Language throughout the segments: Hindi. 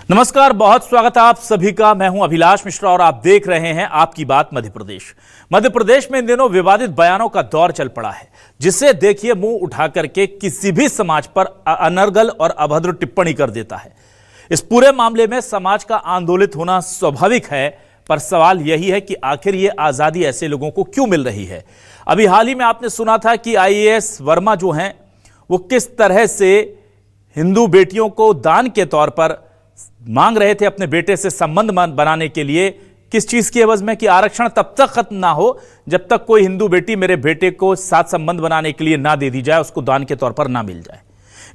नमस्कार, बहुत स्वागत है आप सभी का। मैं हूं अभिलाष मिश्रा और आप देख रहे हैं आपकी बात मध्य प्रदेश। मध्य प्रदेश में इन दिनों विवादित बयानों का दौर चल पड़ा है, जिसे देखिए मुंह उठा करके किसी भी समाज पर अनर्गल और अभद्र टिप्पणी कर देता है। इस पूरे मामले में समाज का आंदोलित होना स्वाभाविक है, पर सवाल यही है कि आखिर ये आजादी ऐसे लोगों को क्यों मिल रही है। अभी हाल ही में आपने सुना था कि IAS वर्मा जो हैं वो किस तरह से हिंदू बेटियों को दान के तौर पर मांग रहे थे अपने बेटे से संबंध बनाने के लिए। किस चीज की एवज में कि आरक्षण तब तक खत्म ना हो जब तक कोई हिंदू बेटी मेरे बेटे को साथ संबंध बनाने के लिए ना दे दी जाए, उसको दान के तौर पर ना मिल जाए।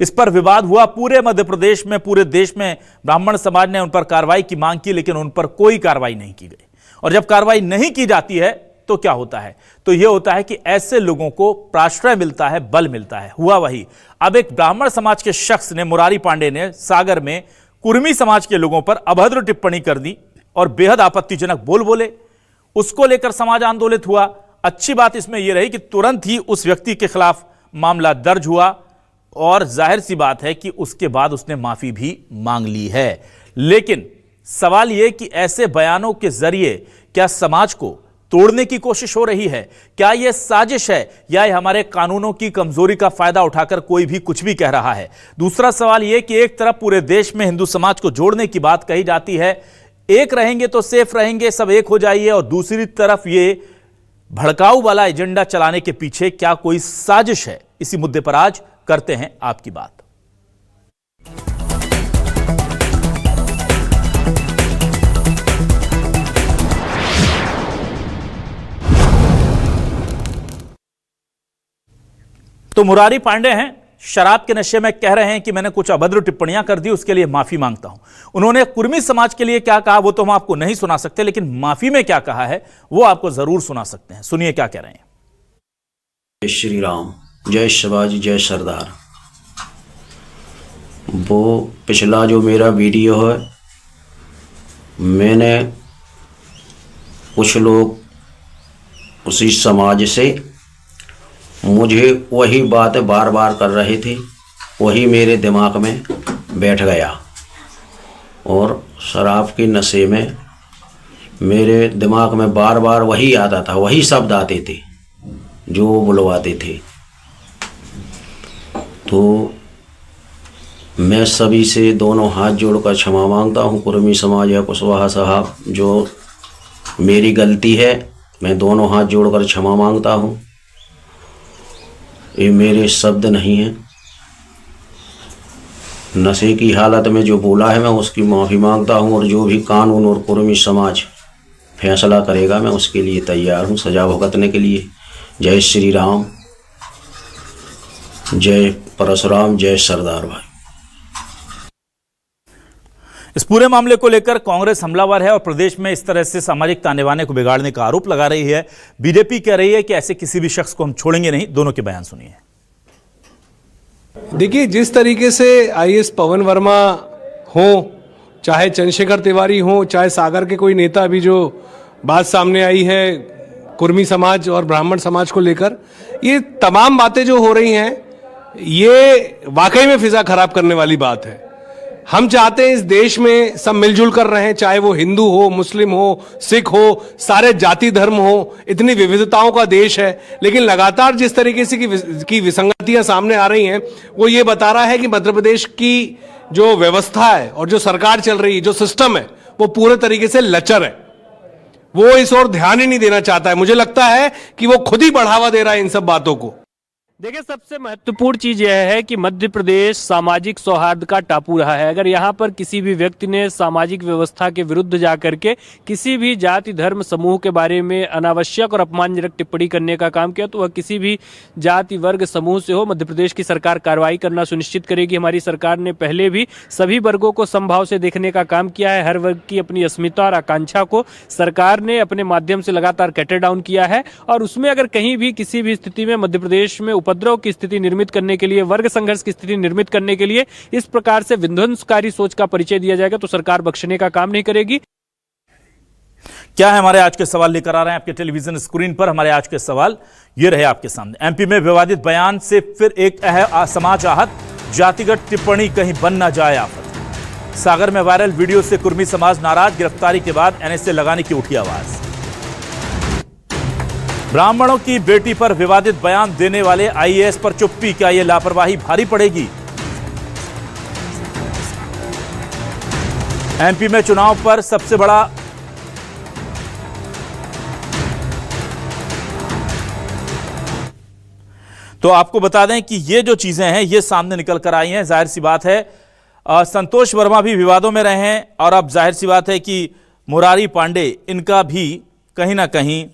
इस पर विवाद हुआ पूरे मध्य प्रदेश में, पूरे देश में। ब्राह्मण समाज ने उन पर कार्रवाई की मांग की, लेकिन उन पर कोई कार्रवाई नहीं की गई। और जब कार्रवाई नहीं की जाती है तो क्या होता है? तो यह होता है कि ऐसे लोगों को प्राश्रय मिलता है, बल मिलता है। हुआ वही, अब एक ब्राह्मण समाज के शख्स ने, मुरारी पांडे ने, सागर में कुर्मी समाज के लोगों पर अभद्र टिप्पणी कर दी और बेहद आपत्तिजनक बोल बोले। उसको लेकर समाज आंदोलित हुआ। अच्छी बात इसमें यह रही कि तुरंत ही उस व्यक्ति के खिलाफ मामला दर्ज हुआ और जाहिर सी बात है कि उसके बाद उसने माफी भी मांग ली है। लेकिन सवाल यह कि ऐसे बयानों के जरिए क्या समाज को तोड़ने की कोशिश हो रही है? क्या यह साजिश है या यह हमारे कानूनों की कमजोरी का फायदा उठाकर कोई भी कुछ भी कह रहा है? दूसरा सवाल यह कि एक तरफ पूरे देश में हिंदू समाज को जोड़ने की बात कही जाती है, एक रहेंगे तो सेफ रहेंगे, सब एक हो जाइए, और दूसरी तरफ ये भड़काऊ वाला एजेंडा चलाने के पीछे क्या कोई साजिश है? इसी मुद्दे पर आज करते हैं आपकी बात। तो मुरारी पांडे हैं, शराब के नशे में कह रहे हैं कि मैंने कुछ अभद्र टिप्पणियां कर दी, उसके लिए माफी मांगता हूं। उन्होंने कुर्मी समाज के लिए क्या कहा वो तो हम आपको नहीं सुना सकते, लेकिन माफी में क्या कहा है वो आपको जरूर सुना सकते हैं। सुनिए क्या कह रहे हैं। जय श्री राम, जय शिवाजी, जय सरदार। वो पिछला जो मेरा वीडियो है, मैंने कुछ लोग उसी समाज से मुझे वही बात बार बार कर रहे थे, वही मेरे दिमाग में बैठ गया और शराब के नशे में मेरे दिमाग में बार बार वही आता था, वही शब्द आते थे जो वो बुलवाते थे। तो मैं सभी से दोनों हाथ जोड़कर क्षमा मांगता हूँ। कुर्मी समाज या कुशवाहा साहब, जो मेरी गलती है, मैं दोनों हाथ जोड़कर क्षमा मांगता हूँ। ये मेरे शब्द नहीं हैं। नशे की हालत में जो बोला है मैं उसकी माफ़ी मांगता हूँ, और जो भी कानून और कुर्मी समाज फैसला करेगा मैं उसके लिए तैयार हूँ, सजा भुगतने के लिए। जय श्री राम, जय परशुराम, जय सरदार भाई। इस पूरे मामले को लेकर कांग्रेस हमलावर है और प्रदेश में इस तरह से सामाजिक ताने बाने को बिगाड़ने का आरोप लगा रही है। बीजेपी कह रही है कि ऐसे किसी भी शख्स को हम छोड़ेंगे नहीं। दोनों के बयान सुनिए। देखिए, जिस तरीके से IAS पवन वर्मा हो, चाहे चंद्रशेखर तिवारी हो, चाहे सागर के कोई नेता, अभी जो बात सामने आई है कुर्मी समाज और ब्राह्मण समाज को लेकर, ये तमाम बातें जो हो रही हैं, ये वाकई में फिजा खराब करने वाली बात है। हम चाहते हैं इस देश में सब मिलजुल कर रहे हैं, चाहे वो हिंदू हो, मुस्लिम हो, सिख हो, सारे जाति धर्म हो। इतनी विविधताओं का देश है, लेकिन लगातार जिस तरीके से की विसंगतियां सामने आ रही हैं, वो ये बता रहा है कि मध्य प्रदेश की जो व्यवस्था है और जो सरकार चल रही है, जो सिस्टम है, वो पूरे तरीके से लचर है। वो इस ओर ध्यान ही नहीं देना चाहता है। मुझे लगता है कि वो खुद ही बढ़ावा दे रहा है इन सब बातों को। देखिए, सबसे महत्वपूर्ण चीज यह है कि मध्य प्रदेश सामाजिक सौहार्द का टापू रहा है। अगर यहाँ पर किसी भी व्यक्ति ने सामाजिक व्यवस्था के विरुद्ध जाकर के किसी भी जाति धर्म समूह के बारे में अनावश्यक और अपमानजनक टिप्पणी करने का काम किया, तो वह किसी भी जाति वर्ग समूह से हो, मध्य प्रदेश की सरकार कार्रवाई करना सुनिश्चित करेगी। हमारी सरकार ने पहले भी सभी वर्गों को समभाव से देखने का काम किया है। हर वर्ग की अपनी अस्मिता और आकांक्षा को सरकार ने अपने माध्यम से लगातार कैटर डाउन किया है, और उसमें अगर कहीं भी किसी भी स्थिति में मध्य प्रदेश में उपद्रव की स्थिति निर्मित करने के लिए, वर्ग संघर्ष की स्थिति निर्मित करने के लिए इस प्रकार से विध्वंसकारी सोच का परिचय दिया जाएगा, तो सरकार बख्शने का काम नहीं करेगी। क्या है हमारे आज के सवाल लेकर आ रहे हैं आपके टेलीविजन स्क्रीन पर। हमारे आज के सवाल ये रहे आपके सामने। MP में विवादित बयान से फिर एक समाज आहत, जातिगत टिप्पणी कहीं बन ना जाए आफत। सागर में वायरल वीडियो से कुर्मी समाज नाराज, गिरफ्तारी के बाद एनएसए लगाने की उठी आवाज। ब्राह्मणों की बेटी पर विवादित बयान देने वाले आईएएस पर चुप्पी, क्या यह लापरवाही भारी पड़ेगी? एमपी में चुनाव पर सबसे बड़ा तो आपको बता दें कि ये जो चीजें हैं ये सामने निकल कर आई हैं। जाहिर सी बात है संतोष वर्मा भी विवादों में रहे हैं और अब जाहिर सी बात है कि मुरारी पांडे, इनका भी कहीं ना कहीं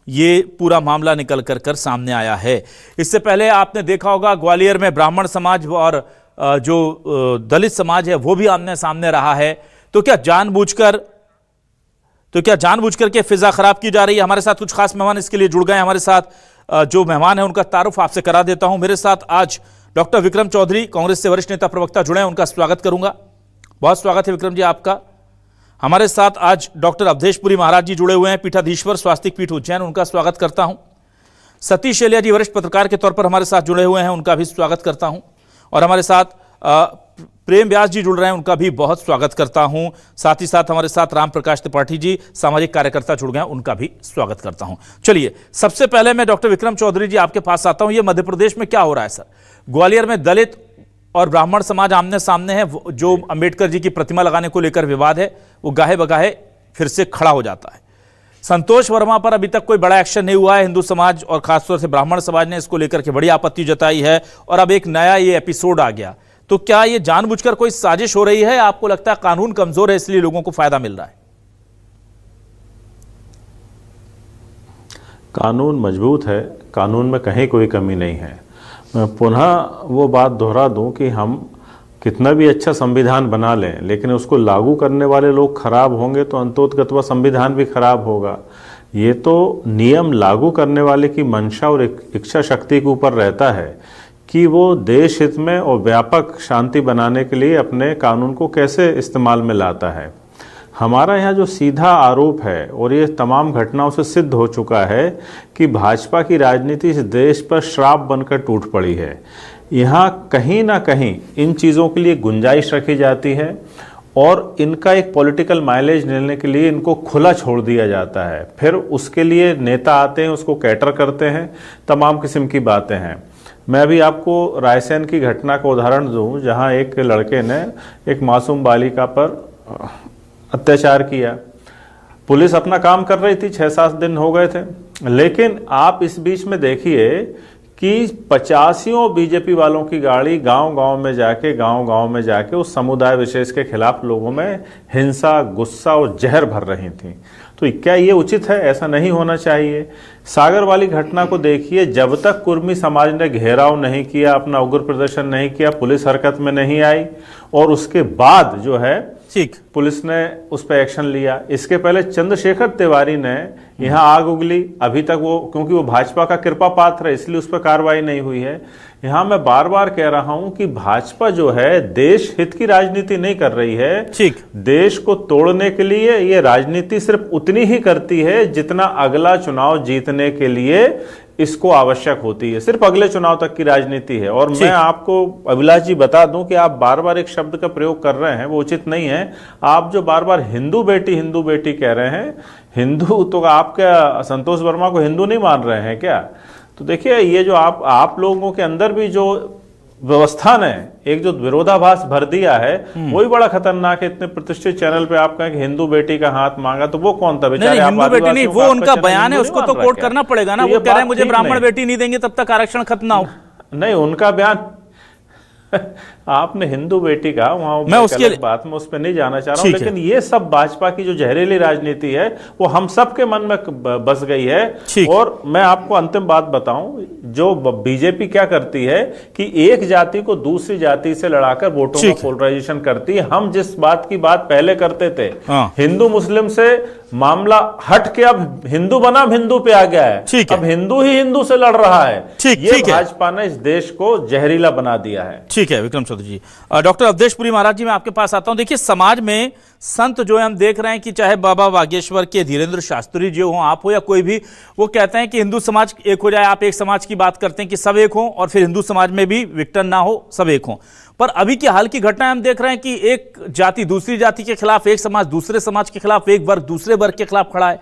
ये पूरा मामला निकल कर सामने आया है। इससे पहले आपने देखा होगा ग्वालियर में ब्राह्मण समाज और जो दलित समाज है वो भी आमने सामने रहा है। तो क्या जानबूझकर के फिजा खराब की जा रही है? हमारे साथ कुछ खास मेहमान इसके लिए जुड़ गए हैं। हमारे साथ जो मेहमान है उनका तारुफ आपसे करा देता हूं। मेरे साथ आज डॉक्टर विक्रम चौधरी, कांग्रेस से वरिष्ठ नेता प्रवक्ता जुड़े हैं, उनका स्वागत करूंगा। बहुत स्वागत है विक्रम जी आपका। हमारे साथ आज डॉक्टर अवधेशपुरी महाराज जी जुड़े हुए हैं, पीठाधीश्वर स्वास्तिक पीठ उज्जैन, उनका स्वागत करता हूं। सतीश एलिया जी वरिष्ठ पत्रकार के तौर पर हमारे साथ जुड़े हुए हैं, उनका भी स्वागत करता हूं। और हमारे साथ प्रेम व्यास जी जुड़ रहे हैं, उनका भी बहुत स्वागत करता हूं। साथ ही साथ हमारे साथ राम प्रकाश त्रिपाठी जी सामाजिक कार्यकर्ता जुड़ गए हैं, उनका भी स्वागत करता हूं। चलिए सबसे पहले मैं डॉक्टर विक्रम चौधरी जी आपके पास आता हूं। ये मध्य प्रदेश में क्या हो रहा है सर? ग्वालियर में दलित और ब्राह्मण समाज आमने सामने है। जो अंबेडकर जी की प्रतिमा लगाने को लेकर विवाद है वो गाहे बगाहे फिर से खड़ा हो जाता है। संतोष वर्मा पर अभी तक कोई बड़ा एक्शन नहीं हुआ है। हिंदू समाज और खासतौर से ब्राह्मण समाज ने इसको लेकर के बड़ी आपत्ति जताई है और अब एक नया ये एपिसोड आ गया। तो क्या ये जानबूझकर कोई साजिश हो रही है? आपको लगता है कानून कमजोर है इसलिए लोगों को फायदा मिल रहा है? कानून मजबूत है, कानून में कहीं कोई कमी नहीं है। मैं पुनः वो बात दोहरा दूं कि हम कितना भी अच्छा संविधान बना लें, लेकिन उसको लागू करने वाले लोग खराब होंगे तो अंतोतगत्वा संविधान भी खराब होगा। ये तो नियम लागू करने वाले की मंशा और इच्छा शक्ति के ऊपर रहता है कि वो देश हित में और व्यापक शांति बनाने के लिए अपने कानून को कैसे इस्तेमाल में लाता है। हमारा यहाँ जो सीधा आरोप है और ये तमाम घटनाओं से सिद्ध हो चुका है कि भाजपा की राजनीति इस देश पर श्राप बनकर टूट पड़ी है। यहाँ कहीं ना कहीं इन चीज़ों के लिए गुंजाइश रखी जाती है और इनका एक पॉलिटिकल माइलेज लेने के लिए इनको खुला छोड़ दिया जाता है। फिर उसके लिए नेता आते हैं, उसको कैटर करते हैं, तमाम किस्म की बातें हैं। मैं अभी आपको रायसेन की घटना का उदाहरण दूं, जहां एक लड़के ने एक मासूम बालिका पर अत्याचार किया। पुलिस अपना काम कर रही थी, 6-7 दिन हो गए थे, लेकिन आप इस बीच में देखिए कि 85 बीजेपी वालों की गाड़ी गांव-गांव में जाके उस समुदाय विशेष के खिलाफ लोगों में हिंसा, गुस्सा और जहर भर रही थी। तो क्या ये उचित है? ऐसा नहीं होना चाहिए। सागर वाली घटना को देखिए, जब तक कुर्मी समाज ने घेराव नहीं किया, अपना उग्र प्रदर्शन नहीं किया, पुलिस हरकत में नहीं आई और उसके बाद जो है ठीक पुलिस ने उस पर एक्शन लिया। इसके पहले चंद्रशेखर तिवारी ने यहाँ आग उगली, अभी तक वो, क्योंकि वो भाजपा का कृपा पात्र है इसलिए उस पर कार्रवाई नहीं हुई है। यहाँ मैं बार बार कह रहा हूं कि भाजपा जो है देश हित की राजनीति नहीं कर रही है। ठीक, देश को तोड़ने के लिए ये राजनीति सिर्फ उतनी ही करती है जितना अगला चुनाव जीतने के लिए इसको आवश्यक होती है। सिर्फ अगले चुनाव तक की राजनीति है। और मैं आपको अभिलाष जी बता दूं कि आप बार बार एक शब्द का प्रयोग कर रहे हैं, वो उचित नहीं है। आप जो बार बार हिंदू बेटी कह रहे हैं, हिंदू तो आप क्या संतोष वर्मा को हिंदू नहीं मान रहे हैं क्या? तो देखिए, ये जो आप लोगों के अंदर भी जो व्यवस्था ने एक जो विरोधाभास भर दिया है वही बड़ा खतरनाक है। इतने प्रतिष्ठित चैनल पे आप कहें कि हिंदू बेटी का हाथ मांगा, तो वो कौन था बेचारे? हिंदू बेटी नहीं, वो उनका बयान है, उसको तो कोट करना पड़ेगा ना। वो कह रहे हैं मुझे ब्राह्मण बेटी नहीं देंगे तब तक आरक्षण खत्म ना हो। नहीं, उनका बयान आपने हिंदू बेटी का, वहां मैं उसकी बात में उस पर नहीं जाना चाह रहा हूं, लेकिन ये सब भाजपा की जो जहरीली राजनीति है वो हम सब के मन में बस गई है। और मैं आपको अंतिम बात बताऊं, जो बीजेपी क्या करती है कि एक जाति को दूसरी जाति से लड़ाकर वोटों का पोलराइजेशन करती है। हम जिस बात की बात पहले करते थे, हिंदू मुस्लिम से मामला हट के अब हिंदू बनाम हिंदू पे आ गया है। अब हिंदू ही हिंदू से लड़ रहा है। ये भाजपा ने इस देश को जहरीला बना दिया है। ठीक है विक्रम चौधरी। चौधरी जी। डॉक्टर अवधेशपुरी महाराज जी, मैं आपके पास आता हूं। देखिए, समाज में संत जो है हम देख रहे हैं कि चाहे बाबा बागेश्वर के धीरेन्द्र शास्त्री जी हो, आप हो या कोई भी, वो कहते हैं कि हिंदू समाज एक हो जाए। आप एक समाज की बात करते हैं कि सब एक हो, और फिर हिंदू समाज में भी विघटन ना हो, सब एक हो। पर अभी की हाल की घटना हम देख रहे हैं कि एक जाति दूसरी जाति के खिलाफ, एक समाज दूसरे समाज के खिलाफ, एक वर्ग दूसरे वर्ग के खिलाफ खड़ा है।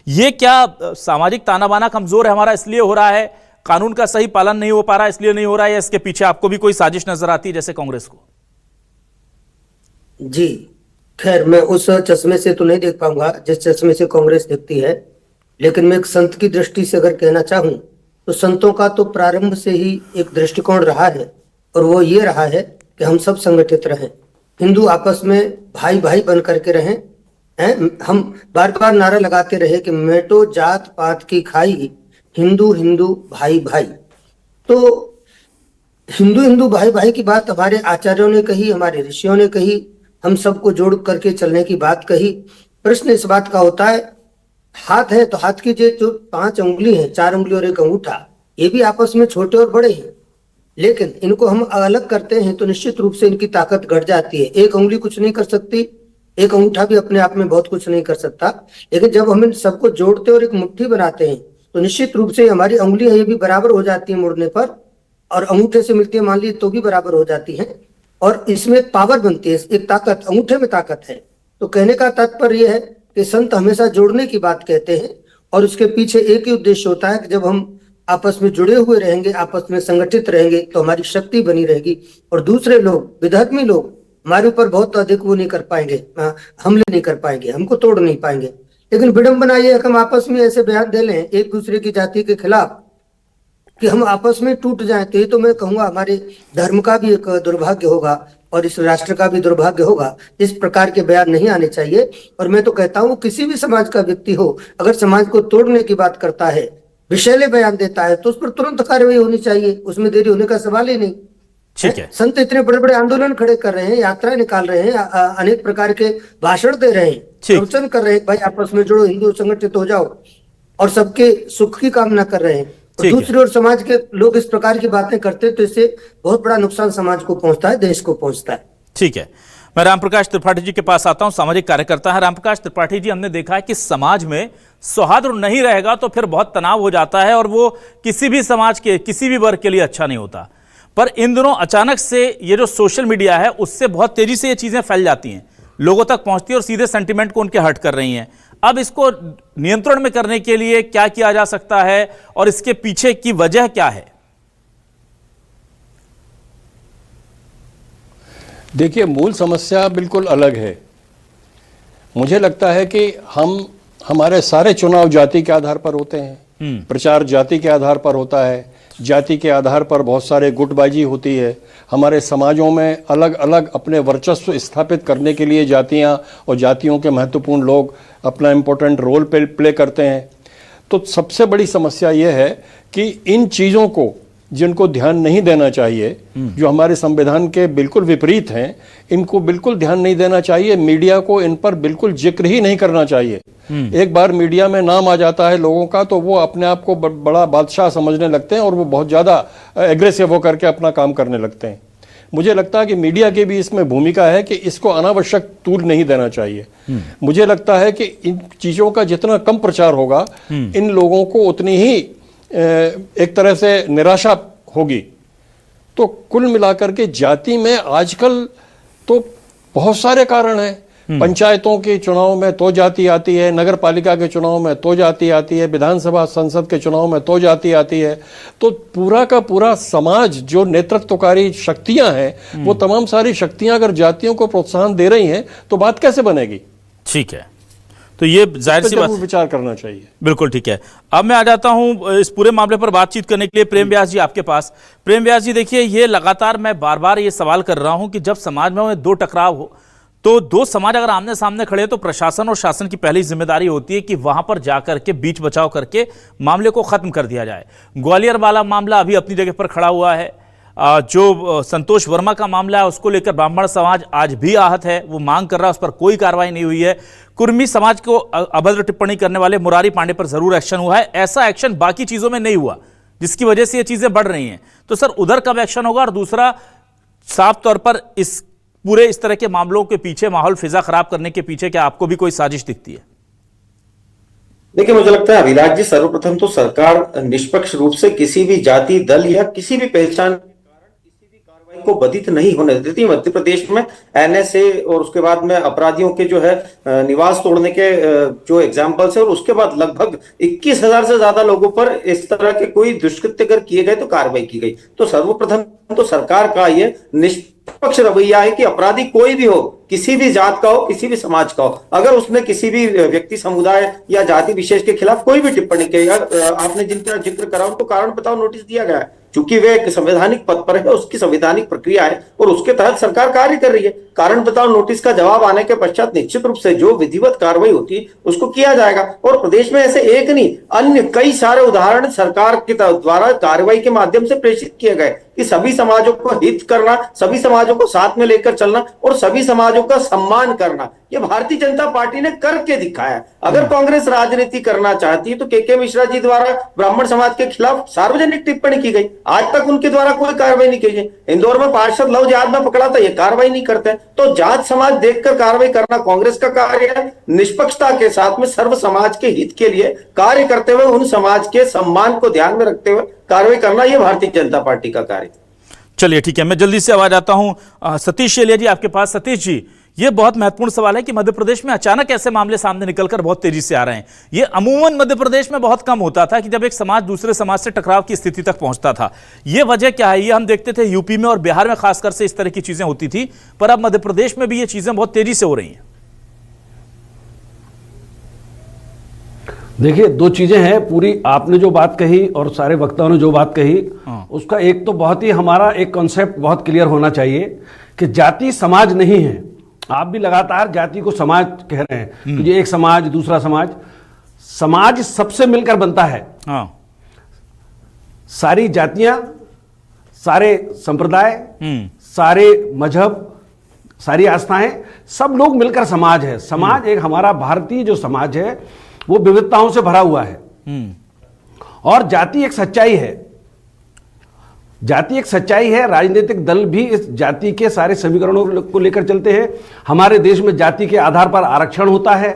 ये क्या सामाजिक ताना बाना कमजोर है हमारा, इसलिए हो रहा है? कानून का सही पालन नहीं हो पा रहा है इसलिए नहीं हो रहा है, या इसके पीछे आपको भी कोई साजिश नजर आती है जैसे कांग्रेस को? जी, खैर मैं उस चश्मे से तो नहीं देख पाऊंगा जिस चश्मे से कांग्रेस देखती है, लेकिन मैं एक संत की दृष्टि से अगर कहना चाहूं तो संतों का तो प्रारंभ से ही एक दृष्टिकोण रहा है, और वो ये रहा है कि हम सब संगठित रहें, हिंदू आपस में भाई भाई बन करके रहें। हम बार बार नारा लगाते रहे कि मेटो जात पात की खाई, हिंदू हिंदू भाई भाई। तो हिंदू हिंदू भाई भाई की बात हमारे आचार्यों ने कही, हमारे ऋषियों ने कही, हम सबको जोड़ करके चलने की बात कही। प्रश्न इस बात का होता है, हाथ है तो हाथ की जो 5 उंगली है, 4 उंगली और 1 अंगूठा, ये भी आपस में छोटे और बड़े हैं, लेकिन इनको हम अलग करते हैं तो निश्चित रूप से इनकी ताकत घट जाती है। 1 उंगली कुछ नहीं कर सकती, 1 अंगूठा भी अपने आप में बहुत कुछ नहीं कर सकता, लेकिन जब हम इन सबको जोड़ते और एक मुट्ठी बनाते हैं तो निश्चित रूप से हमारी उंगलियां ये भी बराबर हो जाती है मुड़ने पर, और अंगूठे से मिलती है मान लीजिए तो भी बराबर हो जाती है, और इसमें एक पावर बनती है, एक ताकत, अंगूठे में ताकत है। तो कहने का तात्पर्य यह है कि संत हमेशा जोड़ने की बात कहते हैं, और उसके पीछे एक ही उद्देश्य होता है कि जब हम आपस में जुड़े हुए रहेंगे, आपस में संगठित रहेंगे तो हमारी शक्ति बनी रहेगी, और दूसरे लोग, विधर्मी लोग हमारे ऊपर बहुत अधिक वो नहीं कर पाएंगे, हमले नहीं कर पाएंगे, हमको तोड़ नहीं पाएंगे। लेकिन विडंबना ये है कि हम आपस में ऐसे बयान दे लें एक दूसरे की जाति के खिलाफ कि हम आपस में टूट जाएं, तो ये तो मैं कहूंगा हमारे धर्म का भी एक दुर्भाग्य होगा और इस राष्ट्र का भी दुर्भाग्य होगा। इस प्रकार के बयान नहीं आने चाहिए। और मैं तो कहता हूं किसी भी समाज का व्यक्ति हो, अगर समाज को तोड़ने की बात करता है, विषैले बयान देता है, तो उस पर तुरंत कार्रवाई होनी चाहिए, उसमें देरी होने का सवाल ही नहीं। ठीक है। संत इतने बड़े बड़े आंदोलन खड़े कर रहे हैं, यात्राएं निकाल रहे हैं, अनेक प्रकार के भाषण दे रहे हैं, प्रवचन कर रहे हैं, भाई आपस में जुड़ो, हिंदू संगठित हो जाओ, और सबके सुख की कामना कर रहे हैं। और दूसरी ओर समाज के लोग इस प्रकार की बातें करते हैं तो इससे बहुत बड़ा नुकसान समाज को पहुंचता है, देश को पहुंचता है। ठीक है, मैं रामप्रकाश त्रिपाठी जी के पास आता हूं, सामाजिक कार्यकर्ता है। रामप्रकाश त्रिपाठी जी, हमने देखा है कि समाज में सौहार्द नहीं रहेगा तो फिर बहुत तनाव हो जाता है, और वो किसी भी समाज के, किसी भी वर्ग के लिए अच्छा नहीं होता। पर इन दिनों अचानक से ये जो सोशल मीडिया है उससे बहुत तेजी से ये चीजें फैल जाती हैं, लोगों तक पहुंचती है और सीधे सेंटिमेंट को उनके हर्ट कर रही हैं। अब इसको नियंत्रण में करने के लिए क्या किया जा सकता है और इसके पीछे की वजह क्या है? देखिए, मूल समस्या बिल्कुल अलग है। मुझे लगता है कि हमारे सारे चुनाव जाति के आधार पर होते हैं, प्रचार जाति के आधार पर होता है, जाति के आधार पर बहुत सारे गुटबाजी होती है। हमारे समाजों में अलग अलग अपने वर्चस्व स्थापित करने के लिए जातियां और जातियों के महत्वपूर्ण लोग अपना इम्पोर्टेंट रोल प्ले करते हैं। तो सबसे बड़ी समस्या यह है कि इन चीज़ों को, जिनको ध्यान नहीं देना चाहिए, जो हमारे संविधान के बिल्कुल विपरीत हैं, इनको बिल्कुल ध्यान नहीं देना चाहिए। मीडिया को इन पर बिल्कुल जिक्र ही नहीं करना चाहिए। एक बार मीडिया में नाम आ जाता है लोगों का तो वो अपने आप को बड़ा बादशाह समझने लगते हैं और वो बहुत ज़्यादा एग्रेसिव होकर के अपना काम करने लगते हैं। मुझे लगता है कि मीडिया की भी इसमें भूमिका है कि इसको अनावश्यक तूल नहीं देना चाहिए। मुझे लगता है कि इन चीज़ों का जितना कम प्रचार होगा, इन लोगों को उतनी ही एक तरह से निराशा होगी। तो कुल मिलाकर के जाति में आजकल तो बहुत सारे कारण हैं। पंचायतों के चुनाव में तो जाति आती है, नगर पालिका के चुनाव में तो जाति आती है, विधानसभा संसद के चुनाव में तो जाति आती है। तो पूरा का पूरा समाज, जो नेतृत्वकारी शक्तियां हैं, वो तमाम सारी शक्तियां अगर जातियों को प्रोत्साहन दे रही हैं तो बात कैसे बनेगी? ठीक है, तो ये जाहिर सी बात, विचार करना चाहिए। बिल्कुल ठीक है। अब मैं आ जाता हूं इस पूरे मामले पर बातचीत करने के लिए प्रेम व्यास जी आपके पास। प्रेम व्यास जी, देखिए, ये लगातार मैं बार बार ये सवाल कर रहा हूं कि जब समाज में दो टकराव हो तो दो समाज अगर आमने सामने खड़े तो प्रशासन और शासन की पहली जिम्मेदारी होती है कि वहां पर जाकर के बीच बचाव करके मामले को खत्म कर दिया जाए। ग्वालियर वाला मामला अभी अपनी जगह पर खड़ा हुआ है। जो संतोष वर्मा का मामला है उसको लेकर ब्राह्मण समाज आज भी आहत है, वो मांग कर रहा है, उस पर कोई कार्रवाई नहीं हुई है। कुर्मी समाज को अभद्र टिप्पणी करने वाले मुरारी पांडे पर जरूर एक्शन हुआ है, ऐसा एक्शन बाकी चीजों में नहीं हुआ जिसकी वजह से ये चीजें बढ़ रही हैं। तो सर, उधर कब एक्शन होगा? और दूसरा, साफ तौर पर इस पूरे इस तरह के मामलों के पीछे, माहौल फिजा खराब करने के पीछे क्या आपको भी कोई साजिश दिखती है? देखिए, मुझे लगता है अभिलाष जी, सर्वप्रथम तो सरकार निष्पक्ष रूप से किसी भी जाति, दल या किसी भी पहचान के कारण किसी भी कार्रवाई को बाधित नहीं होने देती। मध्य प्रदेश में एनएसए और उसके बाद में अपराधियों के जो है निवास तोड़ने के जो एग्जाम्पल्स है, और उसके बाद लगभग 21,000 से ज्यादा लोगों पर इस तरह के कोई दुष्कृत्य अगर किए गए तो कार्रवाई की गई। तो सर्वप्रथम तो सरकार का ये निष्पक्ष रवैया है कि अपराधी कोई भी हो, किसी भी जात का हो, किसी भी समाज का हो, अगर उसने किसी भी व्यक्ति, समुदाय या जाति विशेष के खिलाफ कोई भी टिप्पणी की, आपने जिनका जिक्र करा उनको कारण बताओ नोटिस दिया गया है। चूंकि वे एक संवैधानिक पद पर है, उसकी संवैधानिक प्रक्रिया है और उसके तहत सरकार कार्य कर रही है। कारण बताओ नोटिस का जवाब आने के पश्चात निश्चित रूप से जो विधिवत कार्रवाई होती है उसको किया जाएगा। और प्रदेश में ऐसे एक नहीं, अन्य कई सारे उदाहरण सरकार के द्वारा कार्रवाई के माध्यम से प्रेषित किए गए कि सभी समाजों को हित करना, सभी समाजों को साथ में लेकर चलना और सभी समाजों का सम्मान करना, ये भारतीय जनता पार्टी ने करके दिखाया। अगर कांग्रेस राजनीति करना चाहती है तो के मिश्रा जी द्वारा ब्राह्मण समाज के खिलाफ सार्वजनिक टिप्पणी की गई, आज तक उनके द्वारा कोई कार्रवाई नहीं की गई। इंदौर में पार्षद लव जिहाद में पकड़ा था, ये कार्रवाई नहीं करते। तो जात समाज देखकर कार्रवाई करना कांग्रेस का कार्य है। निष्पक्षता के साथ में सर्व समाज के हित के लिए कार्य करते हुए, उन समाज के सम्मान को ध्यान में रखते हुए कार्रवाई करना, यह भारतीय जनता पार्टी का कार्य। चलिए ठीक है, मैं जल्दी से आवाज आता हूं सतीश शेलिया जी आपके पास। सतीश जी, ये बहुत महत्वपूर्ण सवाल है कि मध्य प्रदेश में अचानक ऐसे मामले सामने निकलकर बहुत तेजी से आ रहे हैं। ये अमूमन मध्य प्रदेश में बहुत कम होता था कि जब एक समाज दूसरे समाज से टकराव की स्थिति तक पहुंचता था। ये वजह क्या है? ये हम देखते थे यूपी में और बिहार में खासकर से इस तरह की चीजें होती थी, पर अब मध्य प्रदेश में भी ये चीजें बहुत तेजी से हो रही हैं। देखिए, दो चीजें हैं। पूरी आपने जो बात कही और सारे वक्ताओं ने जो बात कही, उसका एक तो बहुत ही हमारा एक कॉन्सेप्ट बहुत क्लियर होना चाहिए कि जाति समाज नहीं है। आप भी लगातार जाति को समाज कह रहे हैं कि ये एक समाज, दूसरा समाज। समाज सबसे मिलकर बनता है। सारी जातियां, सारे संप्रदाय, सारे मजहब, सारी आस्थाएं, सब लोग मिलकर समाज है। समाज एक हमारा भारतीय जो समाज है वो विविधताओं से भरा हुआ है। और जाति एक सच्चाई है। जाति एक सच्चाई है। राजनीतिक दल भी इस जाति के सारे समीकरणों को लेकर चलते हैं। हमारे देश में जाति के आधार पर आरक्षण होता है।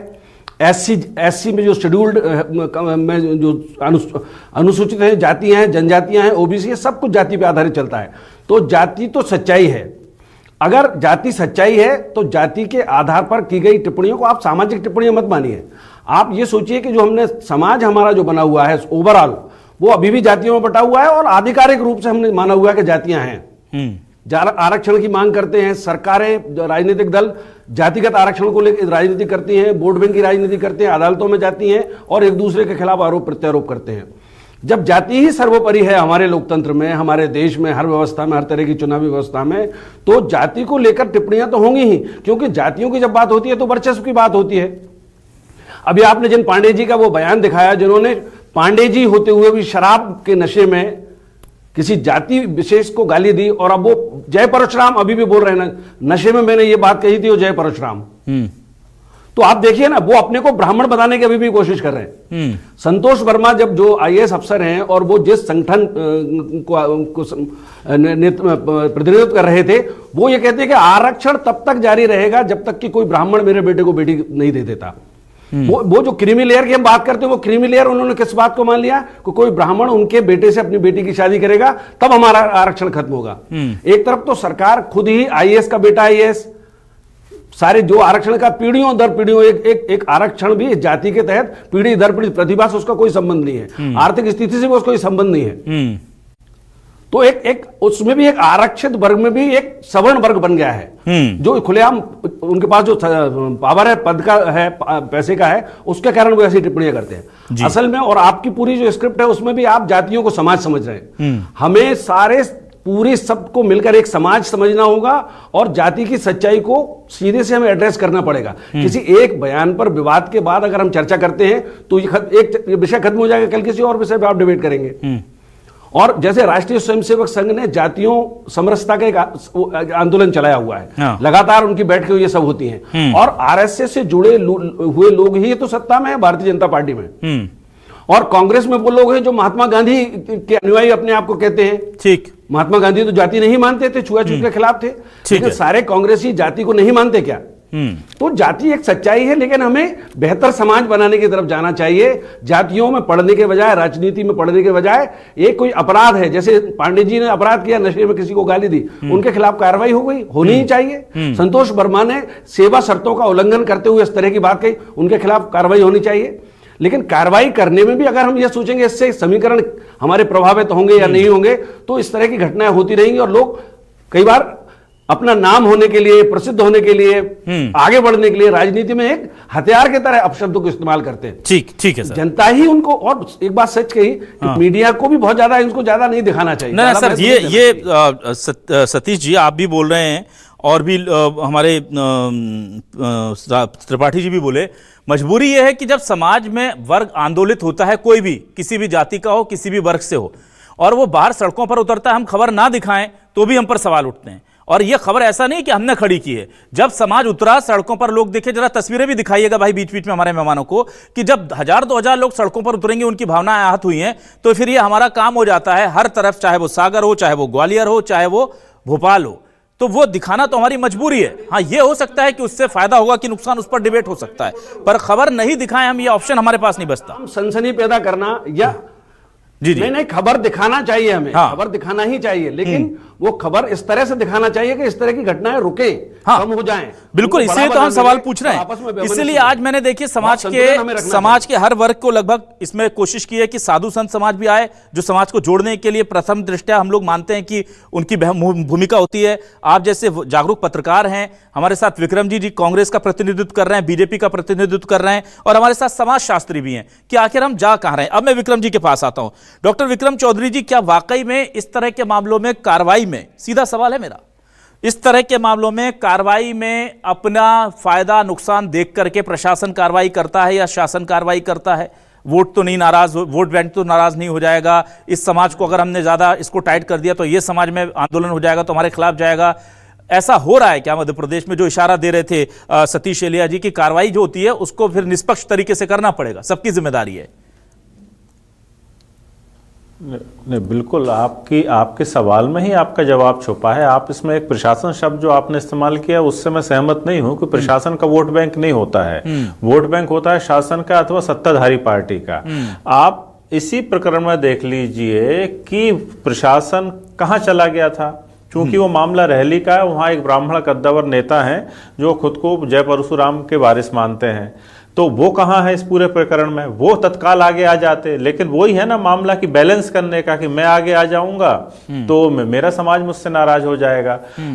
एससी में जो शेड्यूल्ड में जो अनुसूचित है जातियां हैं, जनजातियां हैं, ओबीसी है, सब कुछ जाति पर आधारित चलता है। तो जाति तो सच्चाई है। अगर जाति सच्चाई है तो जाति के आधार पर की गई टिप्पणियों को आप सामाजिक टिप्पणियां मत मानिए। आप ये सोचिए कि जो हमने समाज हमारा जो बना हुआ है ओवरऑल, वो अभी भी जातियों में बटा हुआ है और आधिकारिक रूप से हमने माना हुआ है कि जातियां हैं। आरक्षण की मांग करते हैं सरकारें, राजनीतिक दल जातिगत आरक्षण को लेकर राजनीति करती हैं, वोट बैंक की राजनीति करते हैं, अदालतों में जाती हैं और एक दूसरे के खिलाफ आरोप प्रत्यारोप करते हैं। जब जाति ही सर्वोपरि है हमारे लोकतंत्र में, हमारे देश में, हर व्यवस्था में, हर तरह की चुनावी व्यवस्था में, तो जाति को लेकर टिप्पणियां तो होंगी ही, क्योंकि जातियों की जब बात होती है तो वर्चस्व की बात होती है। अभी आपने जिन पांडे जी का वो बयान दिखाया, जिन्होंने पांडे जी होते हुए भी शराब के नशे में किसी जाति विशेष को गाली दी, और अब वो जय परशुराम अभी भी बोल रहे हैं, नशे में मैंने ये बात कही थी, वो जय परशुराम। तो आप देखिए ना, वो अपने को ब्राह्मण बनाने की अभी भी कोशिश कर रहे हैं। संतोष वर्मा जब जो आईएएस अफसर हैं और वो जिस संगठन को प्रतिनिधित्व कर रहे थे, वो ये कहते हैं कि आरक्षण तब तक जारी रहेगा जब तक कि कोई ब्राह्मण मेरे बेटे को बेटी नहीं दे देता। वो जो क्रीमी लेयर की हम बात करते हैं, वो क्रीमी लेयर उन्होंने किस बात को मान लिया कि कोई ब्राह्मण उनके बेटे से अपनी बेटी की शादी करेगा तब हमारा आरक्षण खत्म होगा। एक तरफ तो सरकार खुद ही आईएएस का बेटा आईएएस, सारे जो आरक्षण का पीढ़ियों दर पीढ़ियों एक आरक्षण भी जाति के तहत पीढ़ी दर पीढ़ी, प्रतिभा से उसका कोई संबंध नहीं है, आर्थिक स्थिति से भी उसका कोई संबंध नहीं है। तो एक उसमें भी एक आरक्षित वर्ग में भी एक सवर्ण वर्ग बन गया है, जो खुलेआम उनके पास जो पावर है, पद का है, पैसे का है, उसके कारण वो ऐसी टिप्पणियां करते हैं असल में। और आपकी पूरी जो स्क्रिप्ट है उसमें भी आप जातियों को समाज समझ रहे हैं। हमें सारे पूरी सबको मिलकर एक समाज समझना होगा और जाति की सच्चाई को सीधे से हमें एड्रेस करना पड़ेगा। किसी एक बयान पर विवाद के बाद अगर हम चर्चा करते हैं तो एक विषय खत्म हो जाएगा, कल किसी और विषय पर आप डिबेट करेंगे। और जैसे राष्ट्रीय स्वयंसेवक संघ ने जातियों समरसता का एक आंदोलन चलाया हुआ है, लगातार उनकी बैठकें ये सब होती हैं, और आरएसएस से जुड़े हुए लोग ही तो सत्ता में है भारतीय जनता पार्टी में। और कांग्रेस में वो लोग हैं जो महात्मा गांधी के अनुयायी अपने आप को कहते हैं। ठीक। महात्मा गांधी तो जाति नहीं मानते थे, छुआछूत के खिलाफ थे, लेकिन सारे कांग्रेसी जाति को नहीं मानते क्या? तो जाति एक सच्चाई है, लेकिन हमें बेहतर समाज बनाने की तरफ जाना चाहिए। जातियों में पढ़ने के बजाय, राजनीति में पढ़ने के बजाय, एक कोई अपराध है, जैसे पांडे जी ने अपराध किया, नशे में किसी को गाली दी, उनके खिलाफ कार्रवाई हो गई, होनी ही चाहिए। संतोष वर्मा ने सेवा शर्तों का उल्लंघन करते हुए इस तरह की बात कही, उनके खिलाफ कार्रवाई होनी चाहिए। लेकिन कार्रवाई करने में भी अगर हम ये सोचेंगे इससे समीकरण हमारे प्रभावित होंगे या नहीं होंगे, तो इस तरह की घटनाएं होती रहेंगी और लोग कई बार अपना नाम होने के लिए, प्रसिद्ध होने के लिए, आगे बढ़ने के लिए राजनीति में एक हथियार की तरह अपशब्दों को इस्तेमाल करते हैं। ठीक है सर। जनता ही उनको, और एक बात सच कही कि मीडिया को भी बहुत ज्यादा इसको ज्यादा नहीं दिखाना चाहिए। नहीं सर, ये सतीश जी आप भी बोल रहे हैं और भी हमारे त्रिपाठी जी भी बोले, मजबूरी यह है कि जब समाज में वर्ग आंदोलित होता है, कोई भी किसी भी जाति का हो, किसी भी वर्ग से हो, और वो बाहर सड़कों पर उतरता है, हम खबर ना दिखाएं तो भी हम पर सवाल उठते हैं। और ये खबर ऐसा नहीं कि हमने खड़ी की है, जब समाज उतरा सड़कों पर, लोग देखे, जरा तस्वीरें भी दिखाइएगा भाई बीच बीच में हमारे मेहमानों को, कि जब 1000-2000 लोग सड़कों पर उतरेंगे, उनकी भावनाएं आहत हुई हैं, तो फिर ये हमारा काम हो जाता है हर तरफ, चाहे वो सागर हो, चाहे वो ग्वालियर हो, चाहे वो भोपाल हो, तो वो दिखाना तो हमारी मजबूरी है। हाँ, ये हो सकता है कि उससे फायदा होगा कि नुकसान, उस पर डिबेट हो सकता है, पर खबर नहीं दिखाएं हम, ये ऑप्शन हमारे पास नहीं बचता। हम सनसनी पैदा करना या जी नहीं, खबर दिखाना चाहिए हमें। हाँ। खबर दिखाना ही चाहिए, लेकिन वो खबर इस तरह से दिखाना चाहिए कि इस तरह की घटनाएं रुके, कम हो जाएं। बिल्कुल, इसलिए तो हम सवाल पूछ रहे हैं। इसलिए आज मैंने देखिए समाज के हर वर्ग को लगभग इसमें कोशिश की है कि साधु संत समाज भी आए, जो समाज को जोड़ने के लिए प्रथम दृष्टया हम लोग मानते हैं कि उनकी भूमिका होती है। आप जैसे जागरूक पत्रकार हैं, हमारे साथ विक्रम जी कांग्रेस का प्रतिनिधित्व कर रहे हैं, बीजेपी का प्रतिनिधित्व कर रहे हैं, और हमारे साथ समाजशास्त्री भी हैं, कि आखिर हम जा कहां रहे हैं। अब मैं विक्रम जी के पास आता हूं। डॉक्टर विक्रम चौधरी जी, क्या वाकई में इस तरह के मामलों में कार्रवाई में, सीधा सवाल है मेरा, इस तरह के मामलों में कार्रवाई में अपना फायदा नुकसान देख करके प्रशासन कार्रवाई करता है या शासन कार्रवाई करता है? वोट तो नहीं नाराज, वोट बैंक तो नाराज नहीं हो जाएगा, इस समाज को अगर हमने ज्यादा इसको टाइट कर दिया तो ये समाज में आंदोलन हो जाएगा, तो हमारे खिलाफ जाएगा। ऐसा हो रहा है क्या मध्य प्रदेश में? जो इशारा दे रहे थे सतीश एलिया जी की, कार्रवाई जो होती है उसको फिर निष्पक्ष तरीके से करना पड़ेगा, सबकी जिम्मेदारी है। नहीं, बिल्कुल आपके सवाल में ही आपका जवाब छुपा है। आप इसमें एक प्रशासन शब्द जो आपने इस्तेमाल किया, उससे मैं सहमत नहीं हूं कि प्रशासन का वोट बैंक नहीं होता है। वोट बैंक होता है शासन का अथवा सत्ताधारी पार्टी का। आप इसी प्रकरण में देख लीजिए कि प्रशासन कहां चला गया था। क्योंकि वो मामला रहली का है, वहां एक ब्राह्मण कद्दावर नेता हैं जो खुद को जय परशुराम के वारिस मानते हैं, तो वो कहाँ है इस पूरे प्रकरण में? वो तत्काल आगे आ जाते। लेकिन वही है ना मामला कि बैलेंस करने का, कि मैं आगे आ जाऊंगा तो मेरा समाज मुझसे नाराज हो जाएगा।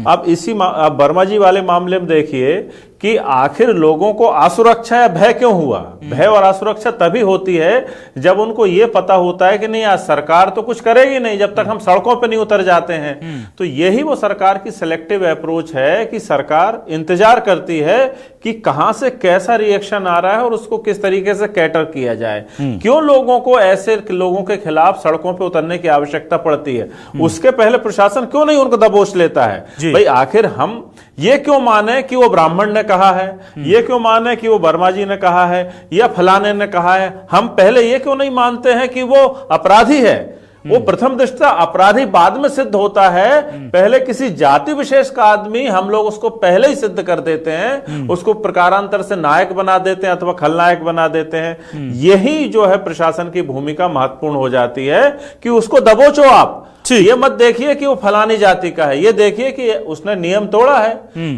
अब अब वर्मा जी वाले मामले में देखिए कि आखिर लोगों को असुरक्षा या भय क्यों हुआ? भय और असुरक्षा तभी होती है जब उनको ये पता होता है कि नहीं, आज सरकार तो कुछ करेगी नहीं जब तक हम सड़कों पे नहीं उतर जाते हैं। तो यही वो सरकार की सिलेक्टिव अप्रोच है कि सरकार इंतजार करती है कि कहां से कैसा रिएक्शन आ रहा है और उसको किस तरीके से कैटर किया जाए। क्यों लोगों को, ऐसे लोगों के खिलाफ सड़कों पे उतरने की आवश्यकता पड़ती है? उसके पहले प्रशासन क्यों नहीं उनको दबोच लेता है? भाई आखिर हम ये क्यों माने कि वो ब्राह्मण ने कहा है, ये क्यों माने कि वो वर्मा जी ने कहा है या फलाने ने कहा है? हम पहले ये क्यों नहीं मानते हैं कि वो अपराधी है? वो प्रथम दृष्टया अपराधी बाद में सिद्ध होता है। पहले किसी जाति विशेष का आदमी हम लोग उसको पहले ही सिद्ध कर देते हैं, उसको प्रकारांतर से नायक बना देते हैं अथवा खलनायक बना देते हैं। यही जो है प्रशासन की भूमिका महत्वपूर्ण हो जाती है कि उसको दबोचो आप। ये मत देखिए कि वो फलानी जाति का है, ये देखिए कि उसने नियम तोड़ा है।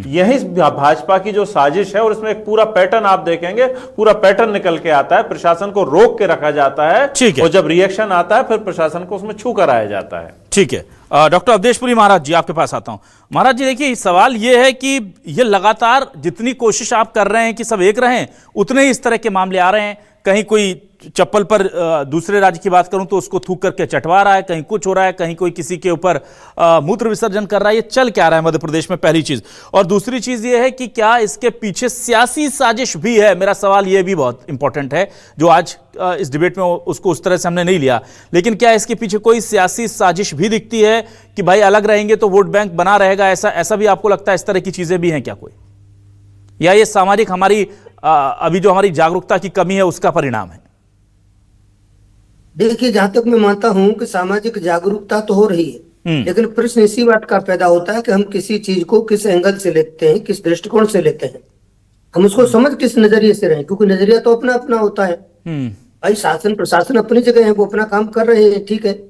यही भाजपा की जो साजिश है, और इसमें एक पूरा पैटर्न आप देखेंगे, पूरा पैटर्न निकल के आता है। प्रशासन को रोक के रखा जाता है और जब रिएक्शन आता है फिर प्रशासन को उसमें छू कर आया जाता है। ठीक है, डॉक्टर अवधेशपुरी महाराज जी आपके पास आता हूं। महाराज जी देखिए, सवाल यह है कि ये लगातार जितनी कोशिश आप कर रहे हैं कि सब एक रहें, उतने ही इस तरह के मामले आ रहे हैं। कहीं कोई चप्पल पर, दूसरे राज्य की बात करूं तो उसको थूक करके चटवा रहा है, कहीं कुछ हो रहा है, कहीं कोई किसी के ऊपर मूत्र विसर्जन कर रहा है। ये चल क्या रहा है मध्य प्रदेश में, पहली चीज। और दूसरी चीज ये है कि क्या इसके पीछे सियासी साजिश भी है? मेरा सवाल ये भी बहुत इंपॉर्टेंट है, जो आज इस डिबेट में उसको उस तरह से हमने नहीं लिया, लेकिन क्या इसके पीछे कोई सियासी साजिश भी दिखती है कि भाई अलग रहेंगे तो वोट बैंक बना रहेगा? ऐसा भी आपको लगता है? इस तरह की चीजें भी हैं क्या कोई, या ये सामाजिक हमारी अभी जो हमारी जागरूकता की कमी है उसका परिणाम है? देखिए, जहां तक मैं मानता हूं कि सामाजिक जागरूकता तो हो रही है, लेकिन प्रश्न इसी बात का पैदा होता है कि हम किसी चीज को किस एंगल से लेते हैं, किस दृष्टिकोण से लेते हैं, हम उसको समझ किस नजरिए से रहे हैं, क्योंकि नजरिया तो अपना अपना होता है। भाई शासन प्रशासन अपनी जगह है, वो अपना काम कर रहे हैं, ठीक है।